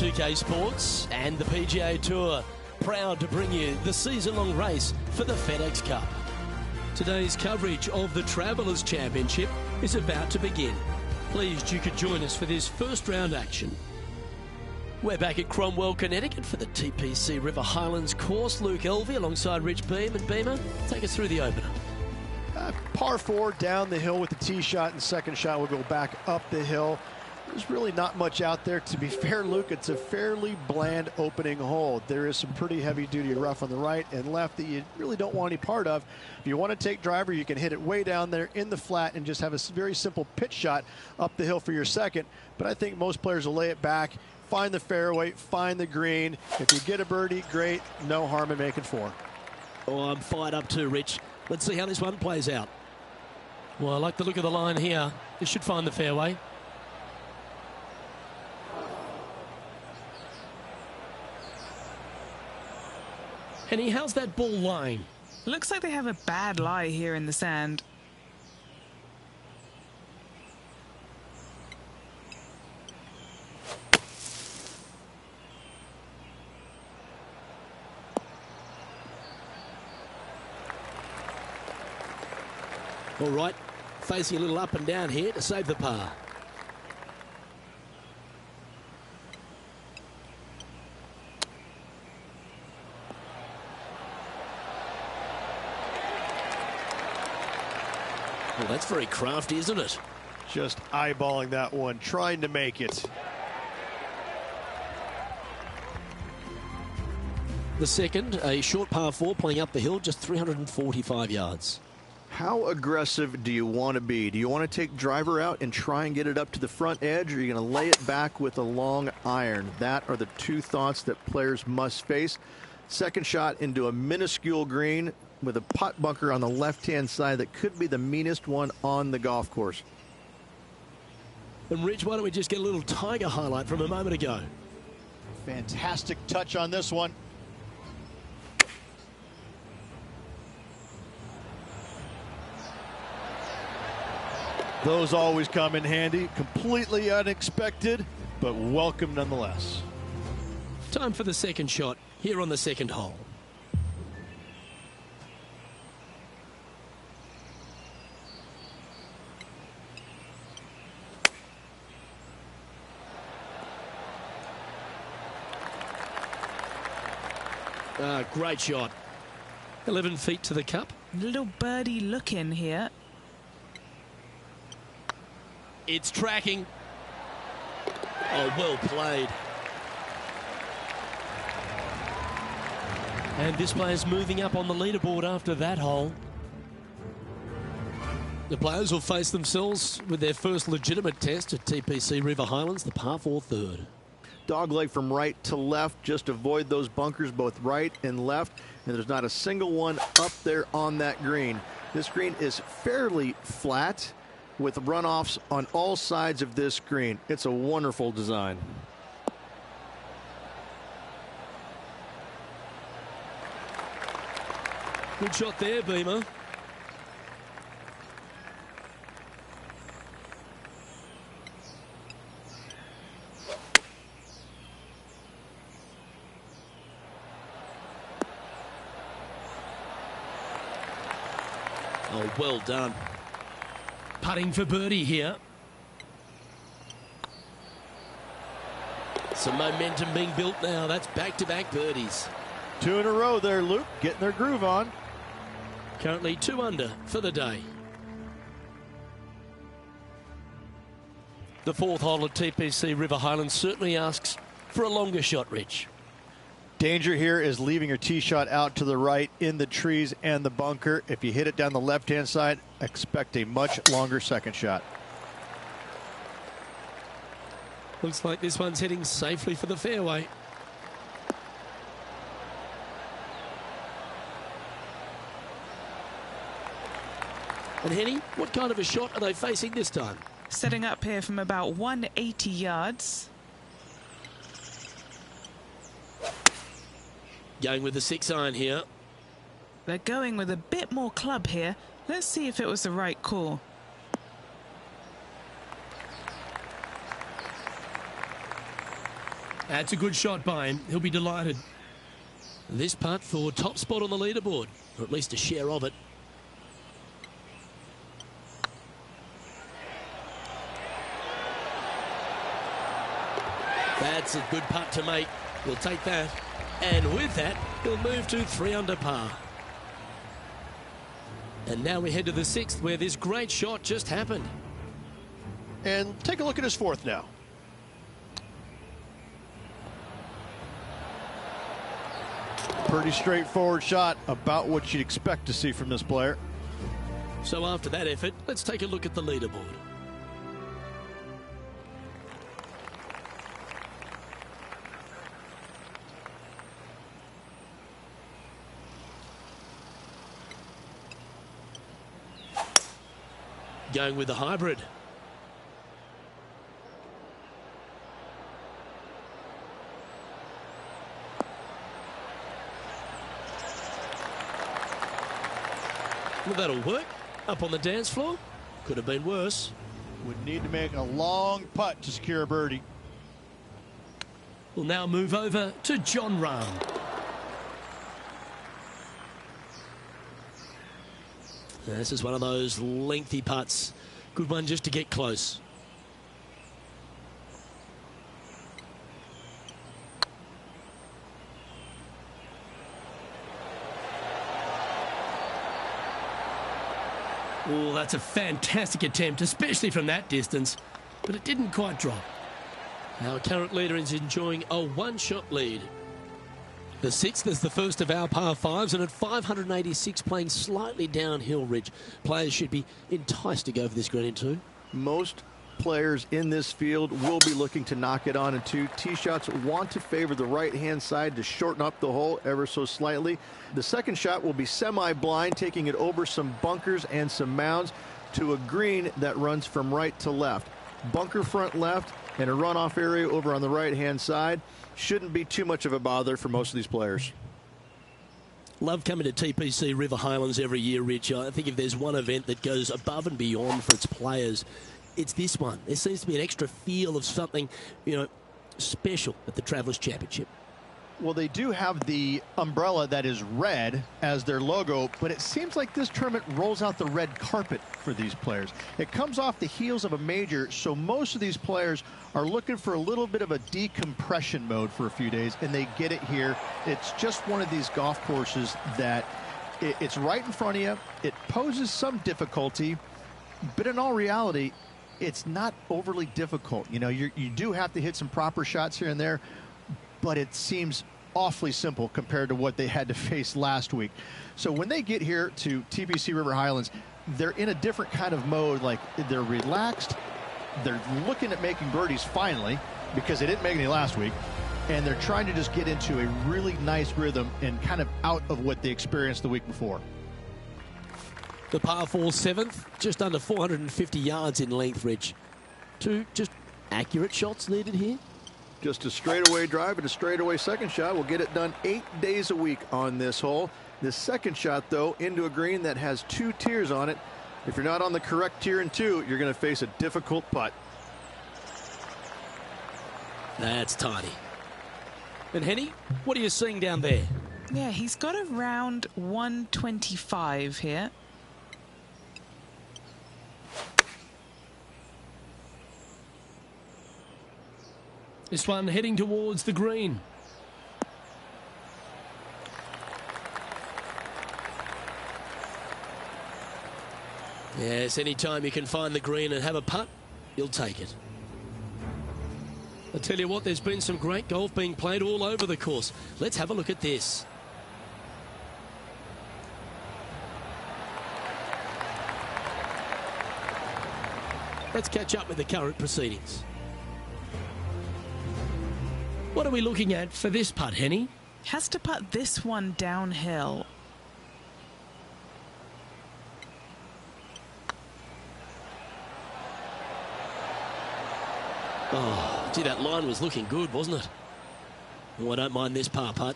2K Sports and the PGA Tour, proud to bring you the season-long race for the FedEx Cup. Today's coverage of the Travelers Championship is about to begin. Pleased you could join us for this first round action. We're back at Cromwell, Connecticut for the TPC River Highlands course. Luke Elvey alongside Rich Beam. And Beamer, take us through the opener. Par 4 down the hill with the tee shot, and second shot will go back up the hill. There's really not much out there. To be fair, Luke, it's a fairly bland opening hole. There is some pretty heavy-duty rough on the right and left that you really don't want any part of. If you want to take driver, you can hit it way down there in the flat and just have a very simple pitch shot up the hill for your second. But I think most players will lay it back, find the fairway, find the green. If you get a birdie, great. No harm in making 4. Oh, I'm fired up too, Rich. Let's see how this one plays out. Well, I like the look of the line here. This should find the fairway. Henny, how's that ball lying? Looks like they have a bad lie here in the sand. All right, facing a little up and down here to save the par. Well, that's very crafty, isn't it? Just eyeballing that one, trying to make it. The second, a short par 4 playing up the hill, just 345 yards. How aggressive do you want to be? Do you want to take driver out and try and get it up to the front edge, or are you going to lay it back with a long iron? That are the two thoughts that players must face. Second shot into a minuscule green with a pot bunker on the left-hand side that could be the meanest one on the golf course. And Rich, why don't we just get a little Tiger highlight from a moment ago? Fantastic touch on this one. Those always come in handy. Completely unexpected, but welcome nonetheless. Time for the second shot here on the second hole. Great shot. 11 feet to the cup. Little birdie look in here. It's tracking. Oh, well played. And this player's moving up on the leaderboard after that hole. The players will face themselves with their first legitimate test at TPC River Highlands, the par 4 third. Dogleg from right to left. Just avoid those bunkers both right and left. And there's not a single one up there on that green. This green is fairly flat with runoffs on all sides of this green. It's a wonderful design. Good shot there, Beamer. Oh, well done. Putting for birdie here. Some momentum being built now. That's back-to-back birdies. 2 in a row there, Luke. Getting their groove on. Currently 2 under for the day. The fourth hole at TPC River Highlands certainly asks for a longer shot, Rich. Danger here is leaving your tee shot out to the right in the trees and the bunker. If you hit it down the left-hand side, expect a much longer second shot. Looks like this one's heading safely for the fairway. And Henny, what kind of a shot are they facing this time? Setting up here from about 180 yards. Going with the 6-iron here. They're going with a bit more club here. Let's see if it was the right call. That's a good shot by him. He'll be delighted. This putt for top spot on the leaderboard, or at least a share of it. That's a good putt to make. He'll take that. And with that, he'll move to 3 under par. And now we head to the 6th, where this great shot just happened. And take a look at his 4th now. Pretty straightforward shot, about what you'd expect to see from this player. So after that effort, let's take a look at the leaderboard. Going with the hybrid. Well, that'll work. Up on the dance floor. Could have been worse. Would need to make a long putt to secure a birdie. We'll now move over to John Rahm. This is one of those lengthy putts. Good one just to get close. Oh, that's a fantastic attempt, especially from that distance. But it didn't quite drop. Our current leader is enjoying a one-shot lead. The 6th is the first of our par 5s, and at 586 playing slightly downhill, Rich. Players should be enticed to go for this green in 2. Most players in this field will be looking to knock it on in 2. Tee shots want to favor the right-hand side to shorten up the hole ever so slightly. The second shot will be semi-blind, taking it over some bunkers and some mounds to a green that runs from right to left. Bunker front left and a runoff area over on the right-hand side. Shouldn't be too much of a bother for most of these players. Love coming to TPC River Highlands every year, Rich. I think if there's one event that goes above and beyond for its players, it's this one. There seems to be an extra feel of something, you know, special at the Travelers Championship. Well, they do have the umbrella that is red as their logo, but it seems like this tournament rolls out the red carpet for these players. It comes off the heels of a major, so most of these players are looking for a little bit of a decompression mode for a few days, and they get it here. It's just one of these golf courses that it's right in front of you. It poses some difficulty, but in all reality, it's not overly difficult. You know, you do have to hit some proper shots here and there, but it seems awfully simple compared to what they had to face last week. So when they get here to TPC River Highlands, they're in a different kind of mode. Like, they're relaxed, they're looking at making birdies finally, because they didn't make any last week, and they're trying to just get into a really nice rhythm and kind of out of what they experienced the week before. The par 4 7th, just under 450 yards in length, Rich. 2 just accurate shots needed here. Just a straightaway drive and a straightaway second shot will get it done 8 days a week on this hole. This second shot, though, into a green that has 2 tiers on it. If you're not on the correct tier in 2, you're going to face a difficult putt. That's tidy. And Henny, what are you seeing down there? Yeah, he's got around 125 here. This one heading towards the green. Yes, anytime you can find the green and have a putt, you'll take it. I tell you what, there's been some great golf being played all over the course. Let's have a look at this. Let's catch up with the current proceedings. What are we looking at for this putt, Henny? Has to putt this one downhill. Oh, gee, that line was looking good, wasn't it? Oh, I don't mind this par putt.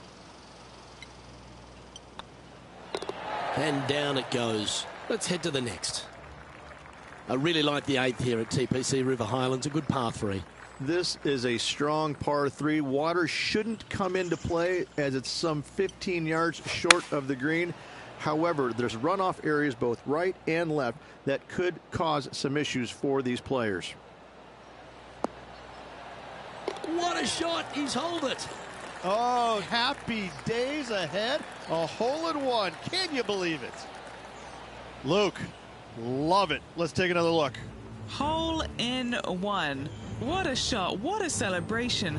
And down it goes. Let's head to the next. I really like the 8th here at TPC River Highlands. A good par 3. This is a strong par 3. Water shouldn't come into play as it's some 15 yards short of the green. However, there's runoff areas both right and left that could cause some issues for these players. What a shot. He's holed it. Oh, happy days ahead. A hole-in-one. Can you believe it? Luke, love it. Let's take another look. Hole-in-one. What a shot. What a celebration.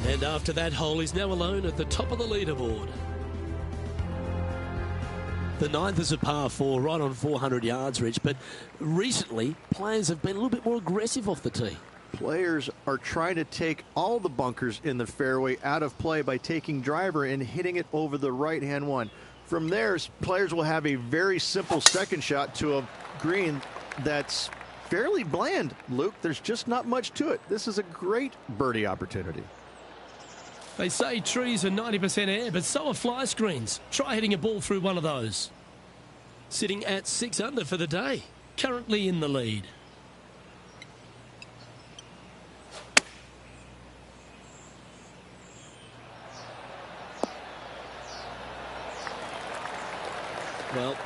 And after that hole, he's now alone at the top of the leaderboard. The 9th is a par 4, right on 400 yards, Rich. But recently, players have been a little bit more aggressive off the tee. Players are trying to take all the bunkers in the fairway out of play by taking driver and hitting it over the right-hand one. From there, players will have a very simple second shot to a green that's fairly bland, Luke. There's just not much to it. This is a great birdie opportunity. They say trees are 90% air, but so are fly screens. Try hitting a ball through one of those. Sitting at 6 under for the day. Currently in the lead. Well,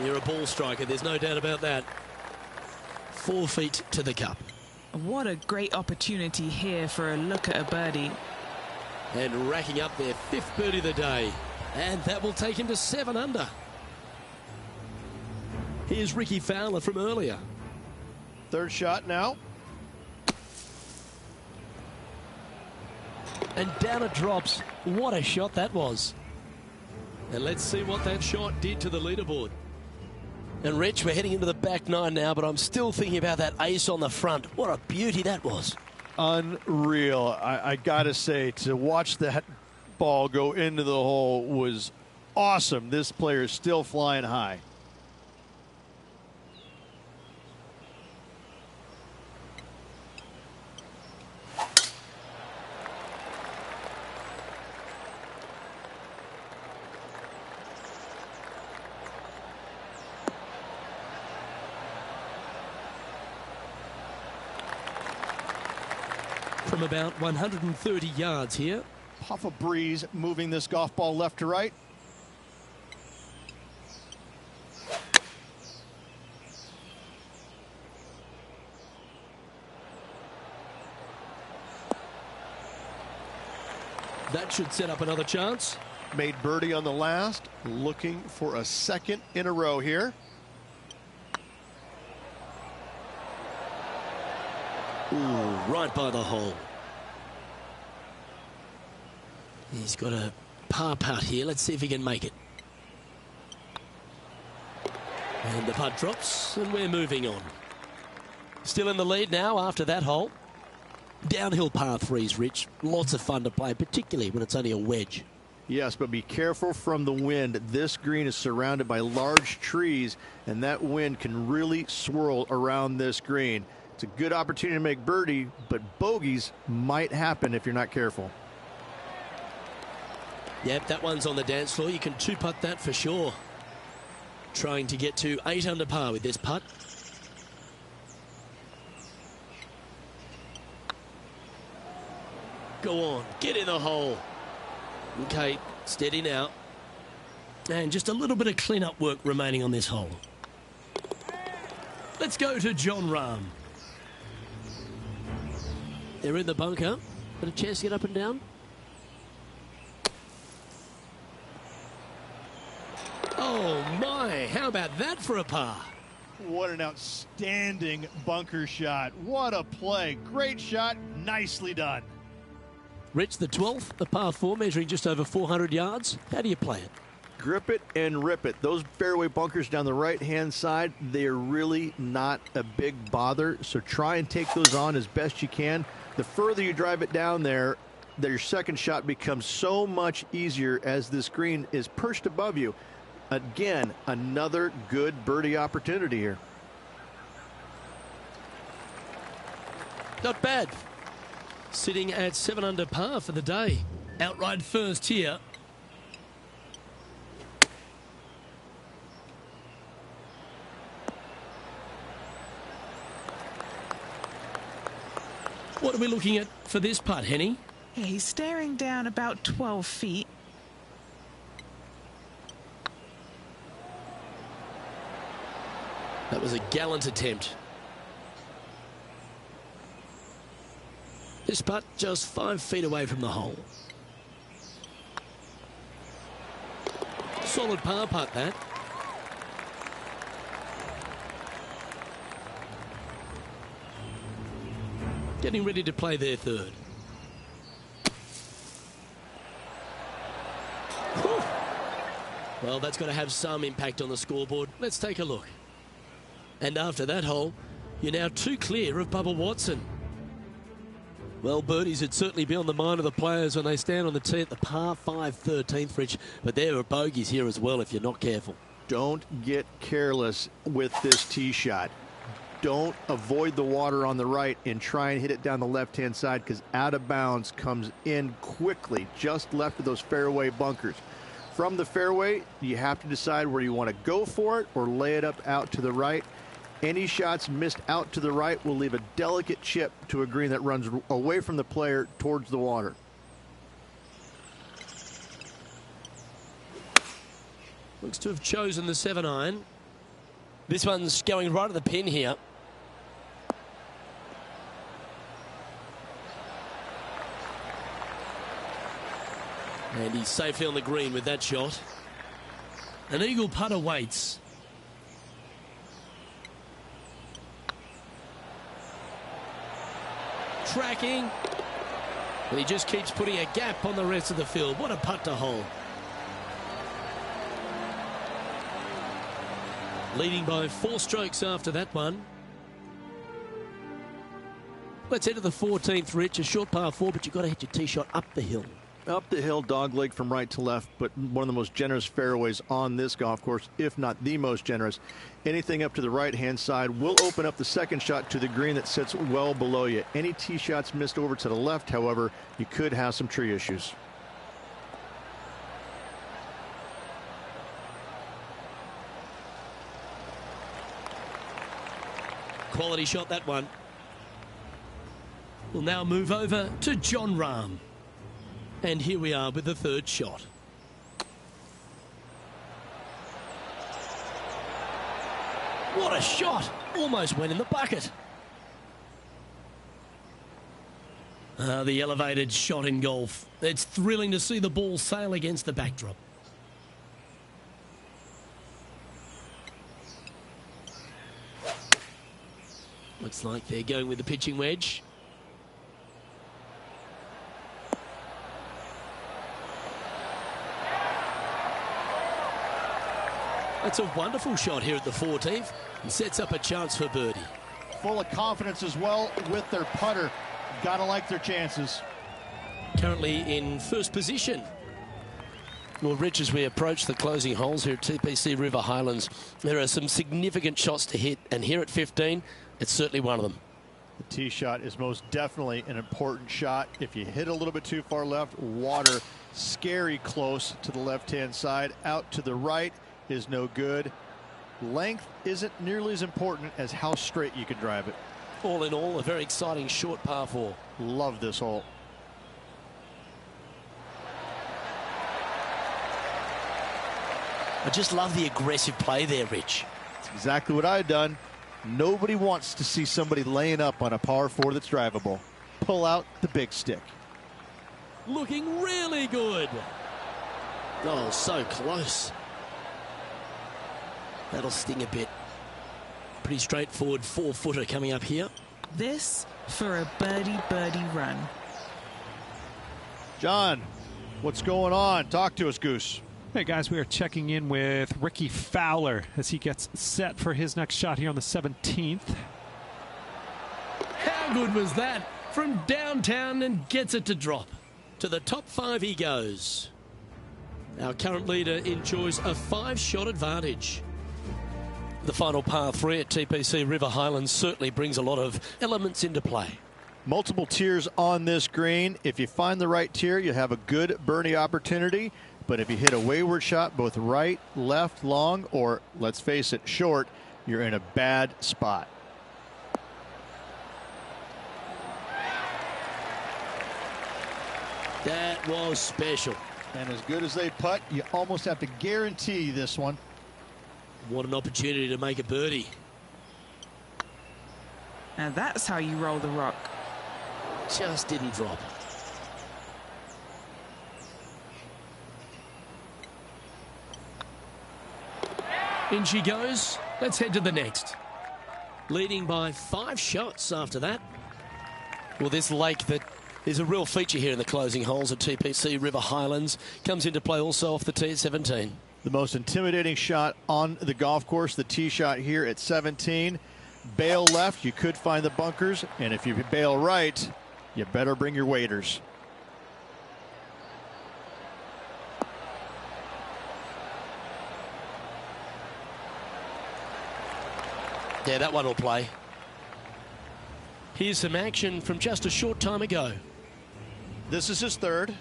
you're a ball striker. There's no doubt about that. 4 feet to the cup. What a great opportunity here for a look at a birdie. And racking up their 5th birdie of the day. And that will take him to 7 under. Here's Ricky Fowler from earlier. 3rd shot now. And down it drops. What a shot that was. And let's see what that shot did to the leaderboard. And Rich, we're heading into the back 9 now, but I'm still thinking about that ace on the front. What a beauty that was. Unreal. I gotta say, to watch that ball go into the hole was awesome. This player is still flying high. From about 130 yards here. Puff of breeze moving this golf ball left to right. That should set up another chance. Made birdie on the last. Looking for a 2nd in a row here. Ooh, right by the hole. He's got a par putt here. Let's see if he can make it. And the putt drops, and we're moving on. Still in the lead now after that hole. Downhill par 3s, Rich. Lots of fun to play, particularly when it's only a wedge. Yes, but be careful from the wind. This green is surrounded by large trees, and that wind can really swirl around this green. It's a good opportunity to make birdie, but bogeys might happen if you're not careful. Yep, that one's on the dance floor. You can 2-putt that for sure. Trying to get to 8 under par with this putt. Go on, get in the hole. Okay, steady now. And just a little bit of clean-up work remaining on this hole. Let's go to John Rahm. They're in the bunker. Got a chance to get up and down. Oh my, how about that for a par? What an outstanding bunker shot. What a play. Great shot. Nicely done. Rich, the 12th, the par 4, measuring just over 400 yards. How do you play it? Grip it and rip it. Those fairway bunkers down the right-hand side, they are really not a big bother, so try and take those on as best you can. The further you drive it down there, their second shot becomes so much easier as this green is perched above you. Again, another good birdie opportunity here. Not bad. Sitting at 7 under par for the day. Outright first here. What are we looking at for this putt, Henny? Yeah, he's staring down about 12 feet. That was a gallant attempt. This putt just 5 feet away from the hole. Solid par putt, that. Getting ready to play their third. Whew. Well, that's got to have some impact on the scoreboard. Let's take a look. And after that hole, you're now 2 clear of Bubba Watson. Well, birdies would certainly be on the mind of the players when they stand on the tee at the par 5 13th, Rich. But there are bogeys here as well if you're not careful. Don't get careless with this tee shot. Don't avoid the water on the right and try and hit it down the left-hand side, because out of bounds comes in quickly, just left of those fairway bunkers. From the fairway, you have to decide where you want to go for it or lay it up out to the right. Any shots missed out to the right will leave a delicate chip to a green that runs away from the player towards the water. Looks to have chosen the 7-iron. This one's going right at the pin here. And he's safely on the green with that shot. An eagle putt awaits. Tracking. And he just keeps putting a gap on the rest of the field. What a putt to hole. Leading by 4 strokes after that one. Let's head to the 14th, Rich. A short par 4, but you've got to hit your tee shot up the hill. Up the hill, dogleg from right to left, but one of the most generous fairways on this golf course, if not the most generous. Anything up to the right-hand side will open up the second shot to the green that sits well below you. Any tee shots missed over to the left, however, you could have some tree issues. Quality shot, that one. We'll now move over to John Rahm. And here we are with the third shot. What a shot! Almost went in the bucket. The elevated shot in golf. It's thrilling to see the ball sail against the backdrop. Looks like they're going with the pitching wedge. That's a wonderful shot here at the 14th and sets up a chance for birdie. Full of confidence as well with their putter. Gotta like their chances. Currently in first position. Well, Rich, as we approach the closing holes here at TPC River Highlands, there are some significant shots to hit, and here at 15, it's certainly one of them. The tee shot is most definitely an important shot. If you hit a little bit too far left, water scary close to the left-hand side. Out to the right is no good. Length isn't nearly as important as how straight you can drive it. All in all, a very exciting short par 4. Love this hole. I just love the aggressive play there, Rich. That's exactly what I've done. Nobody wants to see somebody laying up on a par 4 that's drivable. Pull out the big stick. Looking really good. Oh, so close. That'll sting a bit. Pretty straightforward 4-footer coming up here. This for a birdie run. John, what's going on? Talk to us, Goose. Hey guys, we are checking in with Ricky Fowler as he gets set for his next shot here on the 17th. How good was that? From downtown and gets it to drop. To the top 5 he goes. Our current leader enjoys a 5-shot advantage. The final par 3 at TPC River Highlands certainly brings a lot of elements into play. Multiple tiers on this green. If you find the right tier, you have a good birdie opportunity. But if you hit a wayward shot, both right, left, long, or let's face it, short, you're in a bad spot. That was special. And as good as they putt, you almost have to guarantee this one. What an opportunity to make a birdie. Now that's how you roll the rock. Just didn't drop. In she goes. Let's head to the next. Leading by 5 shots after that. Well, this lake that is a real feature here in the closing holes at TPC River Highlands comes into play also off the tee at 17. The most intimidating shot on the golf course, the tee shot here at 17. Bail left, you could find the bunkers, and if you bail right, you better bring your waders. Yeah, that one will play. Here's some action from just a short time ago. This is his third.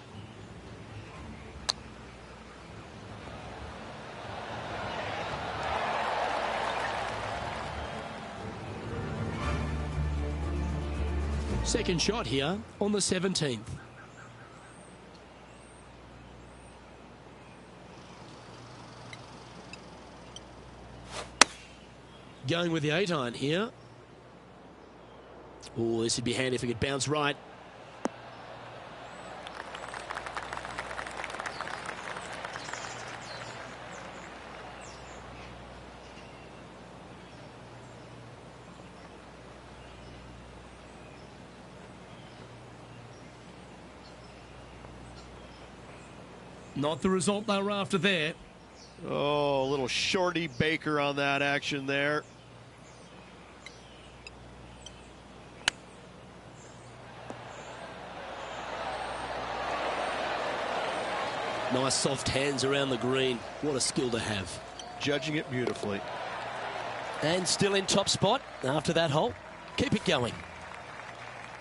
Second shot here on the 17th. Going with the 8-iron here. Oh, this would be handy if it could bounce right. Not the result they were after there. Oh, a little shorty Baker on that action there. Nice soft hands around the green. What a skill to have. Judging it beautifully. And still in top spot after that hole. Keep it going.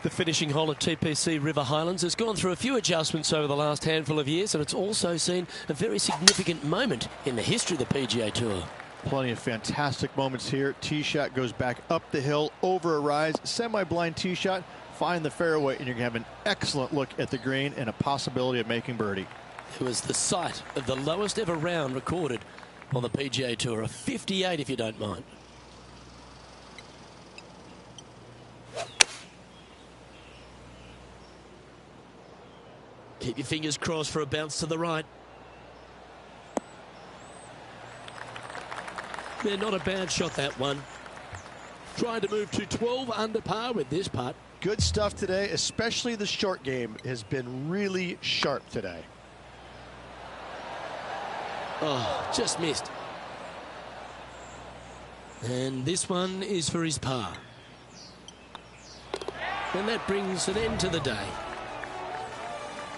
The finishing hole at TPC River Highlands has gone through a few adjustments over the last handful of years, and it's also seen a very significant moment in the history of the PGA Tour. Plenty of fantastic moments here. Tee shot goes back up the hill, over a rise, semi-blind tee shot, find the fairway, and you're going to have an excellent look at the green and a possibility of making birdie. It was the site of the lowest ever round recorded on the PGA Tour, a 58 if you don't mind. Keep your fingers crossed for a bounce to the right. Yeah, not a bad shot, that one. Trying to move to 12 under par with this putt. Good stuff today, especially the short game has been really sharp today. Oh, just missed. And this one is for his par. And that brings an end to the day.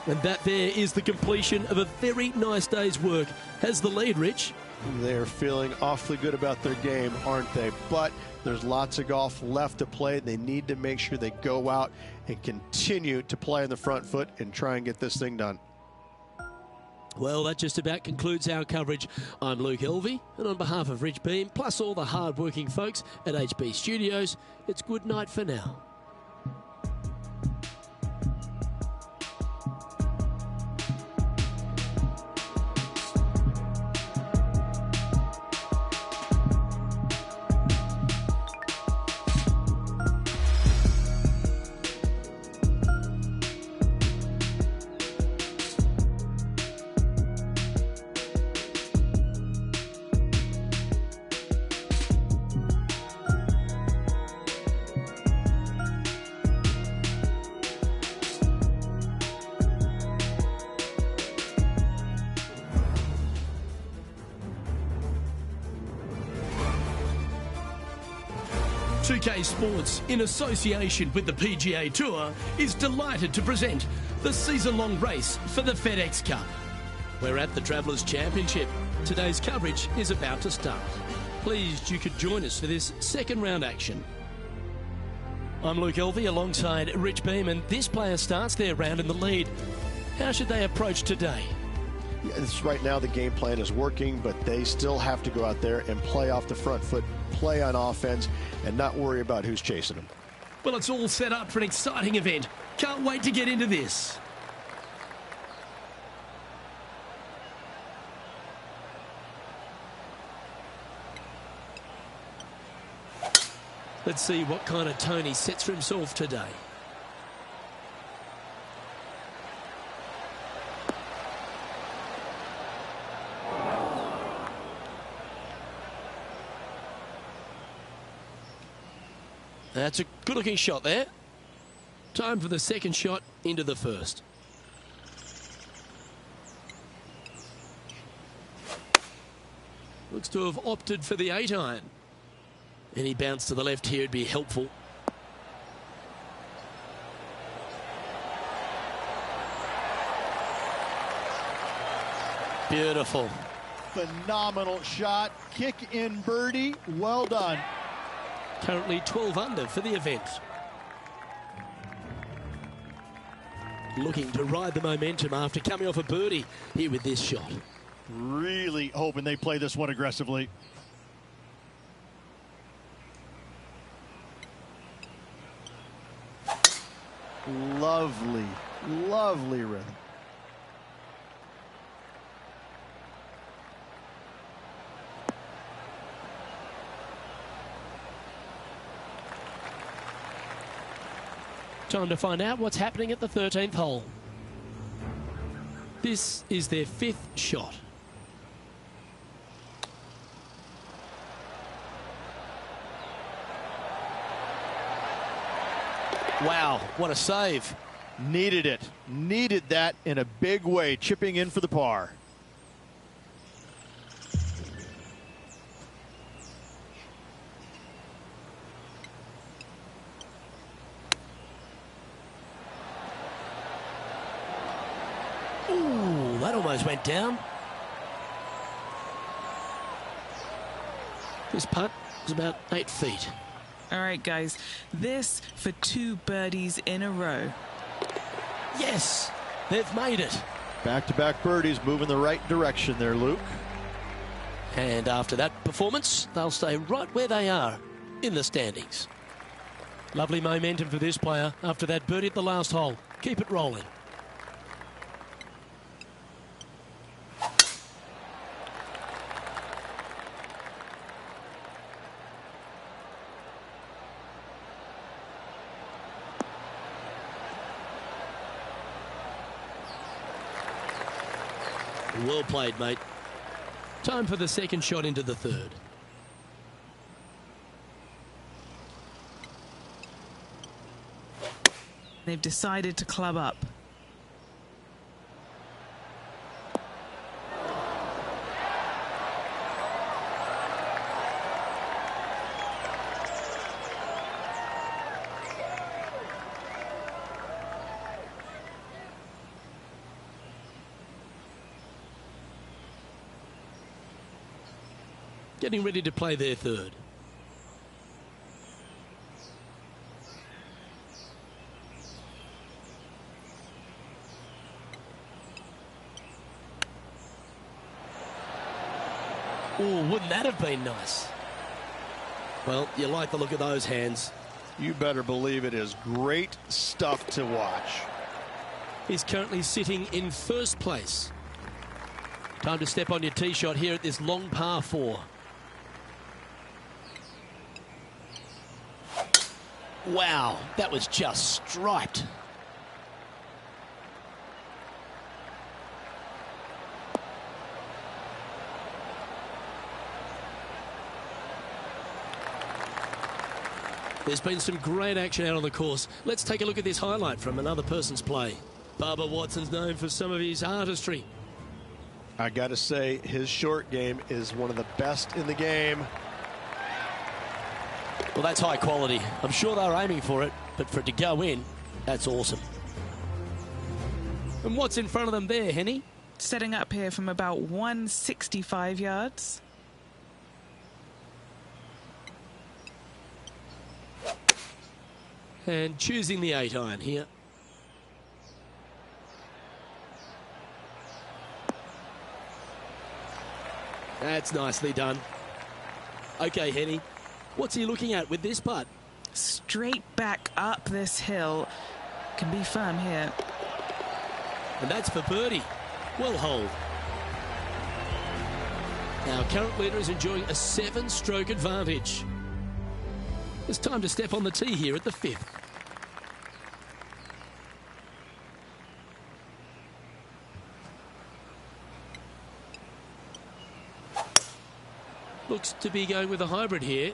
And that there is the completion of a very nice day's work. Has the lead, Rich? They're feeling awfully good about their game, aren't they? But there's lots of golf left to play. They need to make sure they go out and continue to play on the front foot and try and get this thing done. Well, that just about concludes our coverage. I'm Luke Elvey, and on behalf of Rich Beam, plus all the hard-working folks at HB Studios, it's good night for now. 2K Sports, in association with the PGA Tour, is delighted to present the season-long race for the FedEx Cup. We're at the Travelers Championship. Today's coverage is about to start. Pleased you could join us for this second round action. I'm Luke Elvey alongside Rich Beam, and this player starts their round in the lead. How should they approach today? Right now the game plan is working, but they still have to go out there and play off the front foot, play on offense, and not worry about who's chasing them. Well, it's all set up for an exciting event. Can't wait to get into this. Let's see what kind of tone he sets for himself today. That's a good-looking shot there. Time for the second shot into the first. Looks to have opted for the 8-iron. Any bounce to the left here would be helpful. Beautiful. Phenomenal shot. Kick in birdie. Well done. Currently 12 under for the event. Looking to ride the momentum after coming off a birdie here with this shot. Really hoping they play this one aggressively. Lovely, lovely rhythm. Time to find out what's happening at the 13th hole. This is their 5th shot. Wow, what a save. Needed it. Needed that in a big way, chipping in for the par. Ooh, that almost went down. This putt was about 8 feet. All right, guys, this for 2 birdies in a row. Yes, they've made it. Back-to-back birdies, moving the right direction there, Luke. And after that performance, they'll stay right where they are in the standings. Lovely momentum for this player after that birdie at the last hole. Keep it rolling. Well played, mate. Time for the second shot into the third. They've decided to club up. Getting ready to play their third. Oh, wouldn't that have been nice? Well, you like the look of those hands. You better believe it is great stuff to watch. He's currently sitting in first place. Time to step on your tee shot here at this long par 4. Wow, that was just striped. There's been some great action out on the course. Let's take a look at this highlight from another person's play. Bubba Watson's known for some of his artistry. I got to say, his short game is one of the best in the game. Well, that's high quality. I'm sure they were aiming for it, but for it to go in, that's awesome. And what's in front of them there, Henny? Setting up here from about 165 yards. And choosing the 8-iron here. That's nicely done. Okay, Henny, what's he looking at with this putt? Straight back up this hill. Can be firm here. And that's for birdie. Well holed. Our current leader is enjoying a 7-stroke advantage. It's time to step on the tee here at the 5th. Looks to be going with a hybrid here.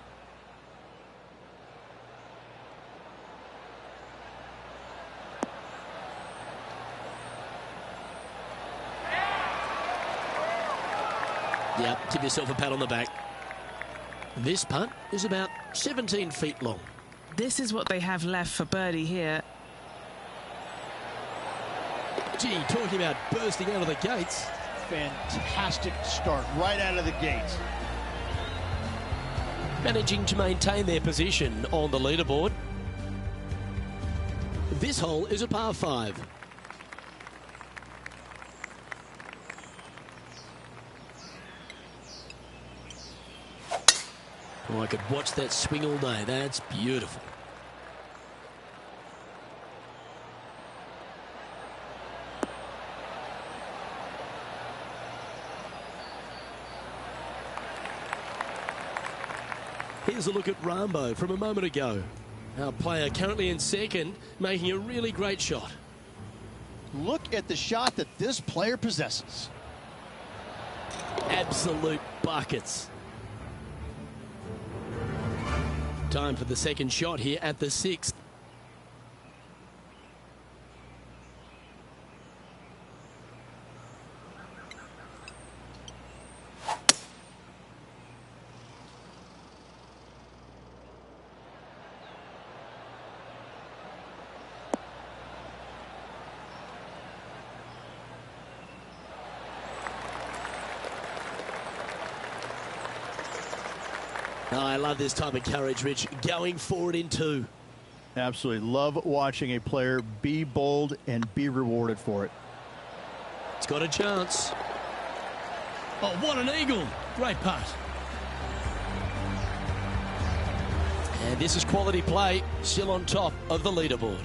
Yep, give yourself a pat on the back. This putt is about 17 feet long. This is what they have left for birdie here. Gee, talking about bursting out of the gates. Fantastic start right out of the gates. Managing to maintain their position on the leaderboard. This hole is a par 5. Oh, I could watch that swing all day. That's beautiful. Here's a look at Rambo from a moment ago. Our player currently in second, making a really great shot. Look at the shot that this player possesses. Absolute buckets. Time for the second shot here at the 6th. Oh, I love this type of courage, Rich. Going forward in 2. Absolutely. Love watching a player be bold and be rewarded for it. It's got a chance. Oh, what an eagle. Great putt. And this is quality play, still on top of the leaderboard.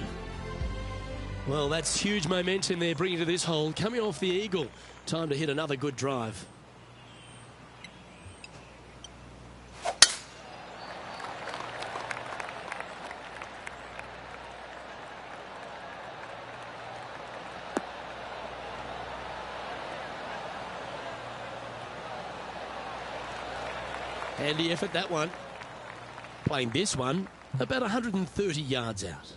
Well, that's huge momentum they're bringing to this hole. Coming off the eagle. Time to hit another good drive. Handy effort, that one. Playing this one about 130 yards out.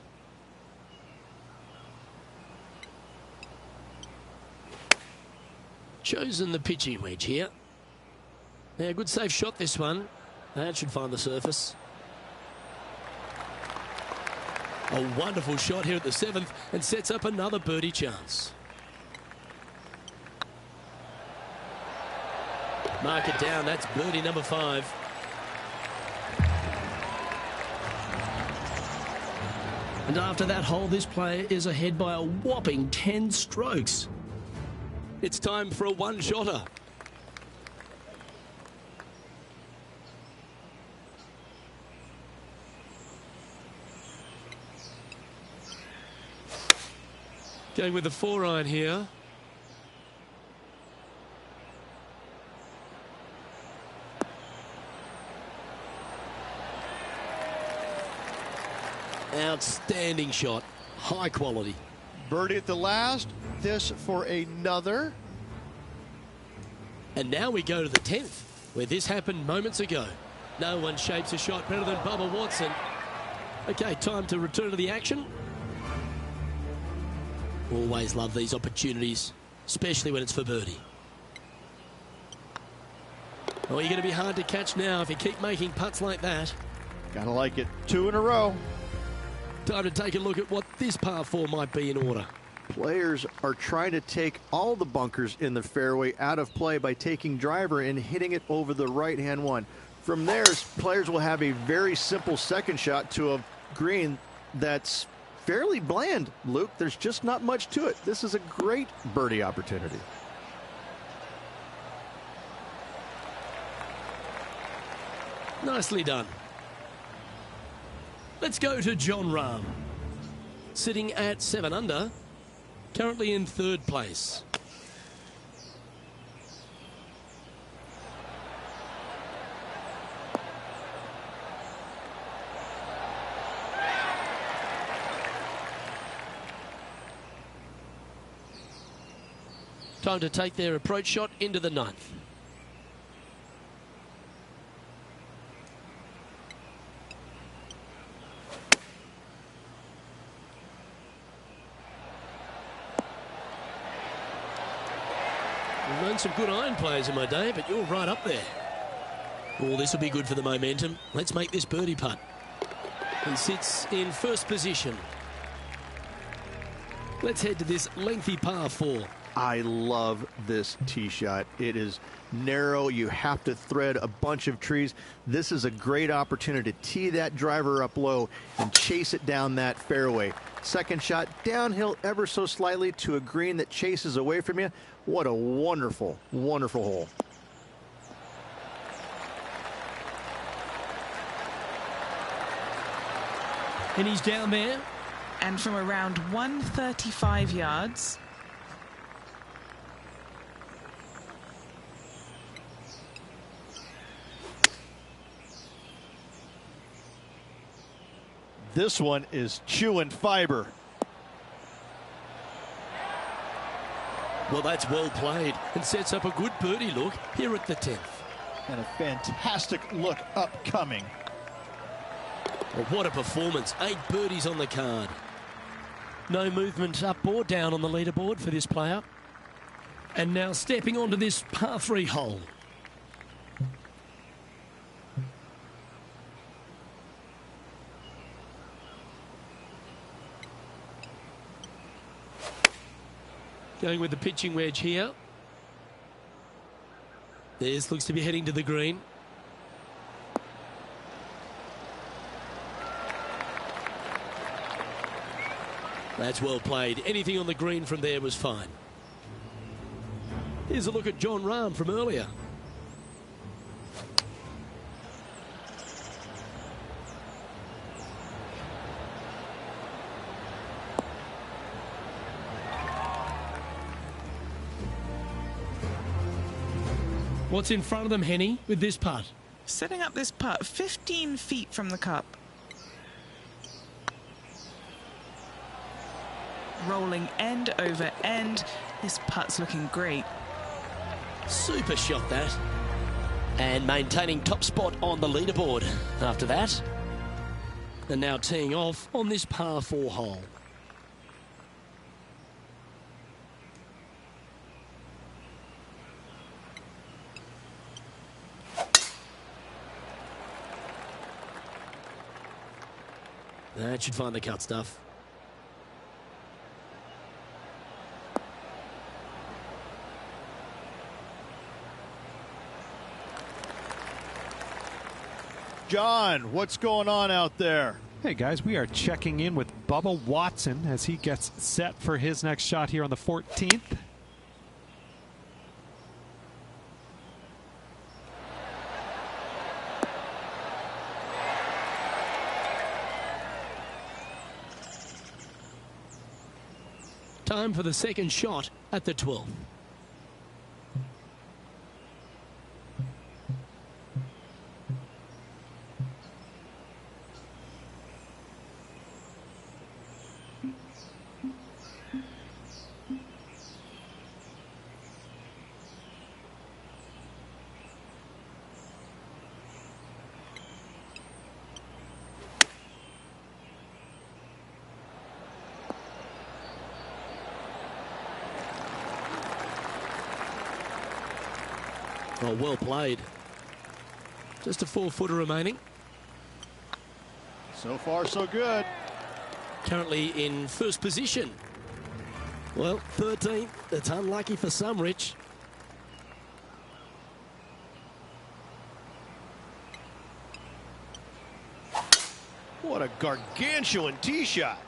Chosen the pitching wedge here. Yeah, good safe shot this one. That should find the surface. A wonderful shot here at the 7th and sets up another birdie chance. Mark it down, that's birdie number 5. And after that hole, this player is ahead by a whopping 10 strokes. It's time for a one-shotter. Going with the 4-iron here. Outstanding shot. High quality. Birdie at the last. This for another. And now we go to the 10th, where this happened moments ago. No one shapes a shot better than Bubba Watson. Okay, time to return to the action. Always love these opportunities, especially when it's for birdie. Oh, you're going to be hard to catch now if you keep making putts like that. Gotta like it. 2 in a row. Time to take a look at what this par 4 might be in order. Players are trying to take all the bunkers in the fairway out of play by taking driver and hitting it over the right-hand one. From there, players will have a very simple second shot to a green that's fairly bland, Luke. There's just not much to it. This is a great birdie opportunity. Nicely done. Let's go to Jon Rahm. Sitting at 7 under, currently in 3rd place. Time to take their approach shot into the 9th. I've known some good iron players in my day, but you're right up there. Oh, this will be good for the momentum. Let's make this birdie putt. He sits in 1st position. Let's head to this lengthy par 4. I love this tee shot. It is narrow. You have to thread a bunch of trees. This is a great opportunity to tee that driver up low and chase it down that fairway. Second shot downhill ever so slightly to a green that chases away from you. What a wonderful, wonderful hole. And he's down there. And from around 135 yards, This one is chewing fiber. Well, that's well played and sets up a good birdie look here at the 10th. And a fantastic look upcoming. Well, what a performance. 8 birdies on the card. No movement up or down on the leaderboard for this player. And now stepping onto this par 3 hole. Going with the pitching wedge here. This looks to be heading to the green. That's well played. Anything on the green from there was fine. Here's a look at Jon Rahm from earlier. What's in front of them, Henny, with this putt? setting up this putt 15 feet from the cup. Rolling end over end. This putt's looking great. Super shot, that. And maintaining top spot on the leaderboard after that. And now teeing off on this par 4 hole. That should find the cut stuff. John, what's going on out there? Hey guys, we are checking in with Bubba Watson as he gets set for his next shot here on the 14th. Time for the second shot at the 12th. Oh, well played. Just a 4-footer remaining. So far, so good. Currently in first position. Well, 13th. It's unlucky for some, Rich. What a gargantuan tee shot.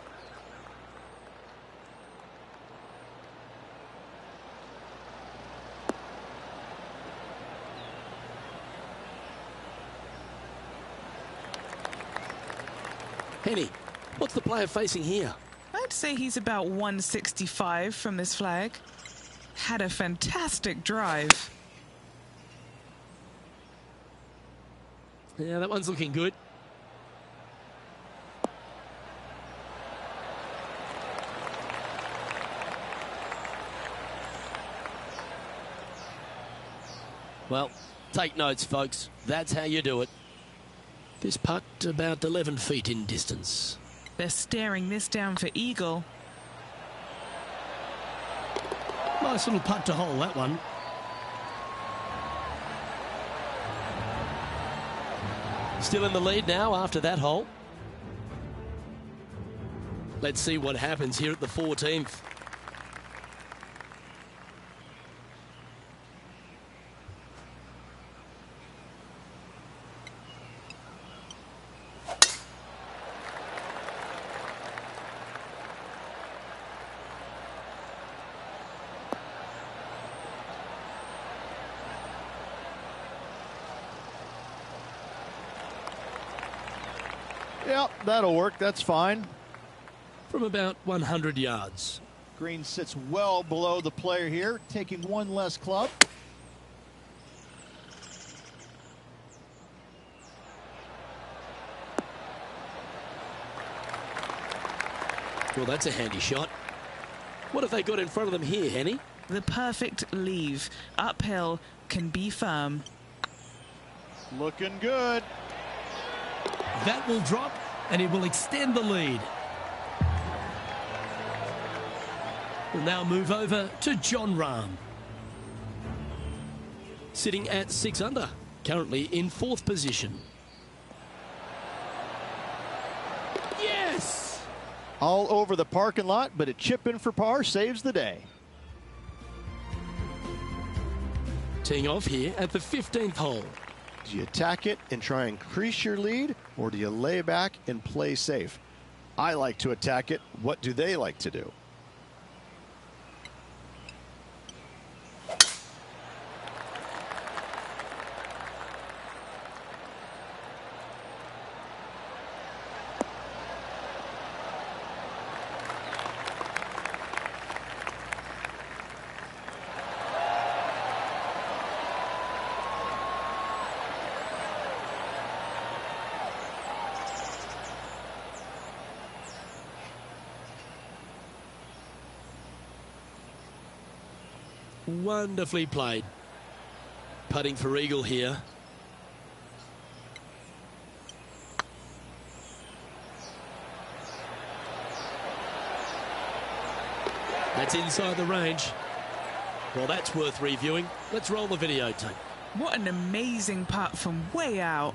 Henny, what's the player facing here? I'd say he's about 165 from this flag. Had a fantastic drive. Yeah, that one's looking good. Well, take notes, folks. That's how you do it. This putt about 11 feet in distance. They're staring this down for eagle. Nice little putt to hole, that one. Still in the lead now after that hole. Let's see what happens here at the 14th. Yep, that'll work. That's fine. From about 100 yards. Green sits well below the player here, taking one less club. Well, that's a handy shot. What have they got in front of them here, Henny? The perfect leave. Uphill, can be firm. Looking good. That will drop, and it will extend the lead. We'll now move over to John Rahm. Sitting at 6 under, currently in 4th position. Yes! All over the parking lot, but a chip in for par saves the day. Teeing off here at the 15th hole. Do you attack it and try and increase your lead, or do you lay back and play safe? I like to attack it. What do they like to do? Wonderfully played. Putting for eagle here. That's inside the range. Well, that's worth reviewing. Let's roll the videotape. What an amazing putt from way out.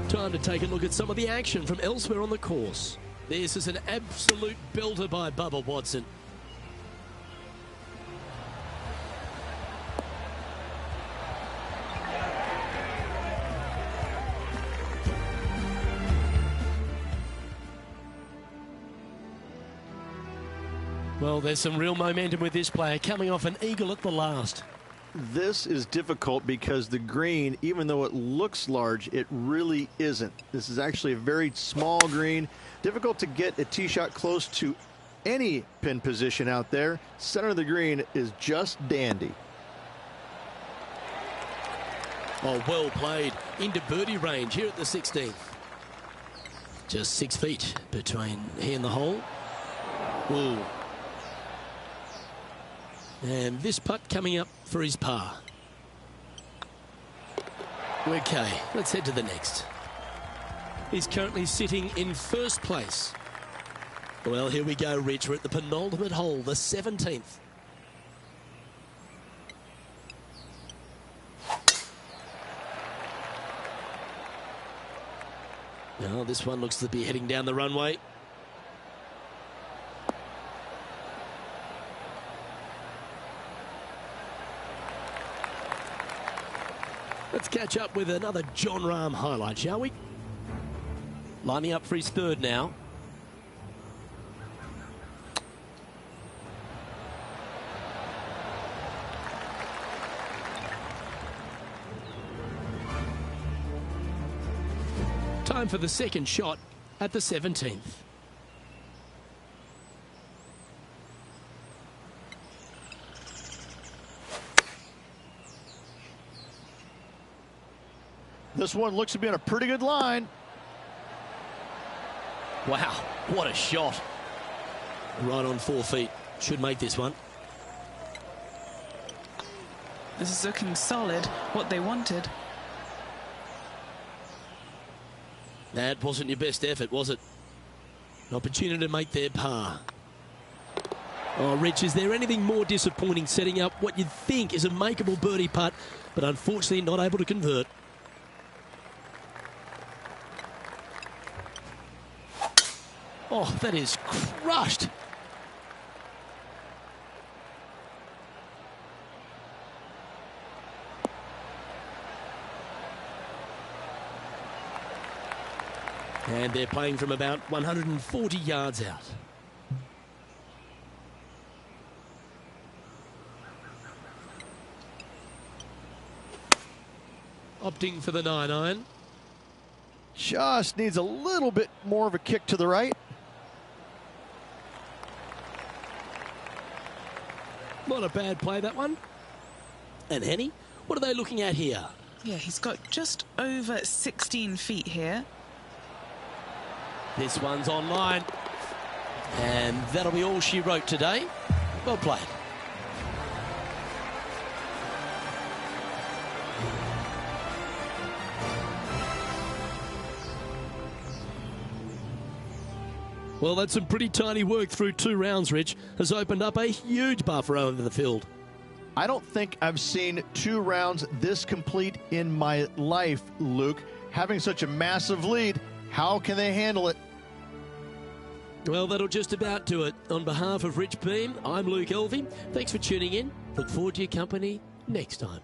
Time to take a look at some of the action from elsewhere on the course. This is an absolute belter by Bubba Watson. Well, there's some real momentum with this player coming off an eagle at the last. This is difficult because the green, even though it looks large, it really isn't. This is actually a very small green. Difficult to get a tee shot close to any pin position out there. Center of the green is just dandy. Oh, well played. Into birdie range here at the 16th. Just 6 feet between he and the hole. Ooh. And this putt coming up for his par. Okay, let's head to the next. is currently sitting in first place. Well, here we go, Rich. We're at the penultimate hole, the 17th. Now, this one looks to be heading down the runway. Let's catch up with another Jon Rahm highlight, shall we? Lining up for his third now. Time for the second shot at the 17th. This one looks to be in a pretty good line. Wow, what a shot. Right on 4 feet. Should make this one. This is looking solid, what they wanted. That wasn't your best effort, was it? An opportunity to make their par. Oh, Rich, is there anything more disappointing setting up what you'd think is a makeable birdie putt, but unfortunately not able to convert? Oh, that is crushed. And they're playing from about 140 yards out. Opting for the 9-iron. Just needs a little bit more of a kick to the right. Not a bad play, that one. And Henny, what are they looking at here? Yeah, he's got just over 16 feet here. This one's online. And that'll be all she wrote today. Well played. Well, that's some pretty tiny work through 2 rounds, Rich. Has opened up a huge buffer over the field. I don't think I've seen 2 rounds this complete in my life, Luke. Having such a massive lead, how can they handle it? Well, that'll just about do it. On behalf of Rich Beam, I'm Luke Elvey. Thanks for tuning in. Look forward to your company next time.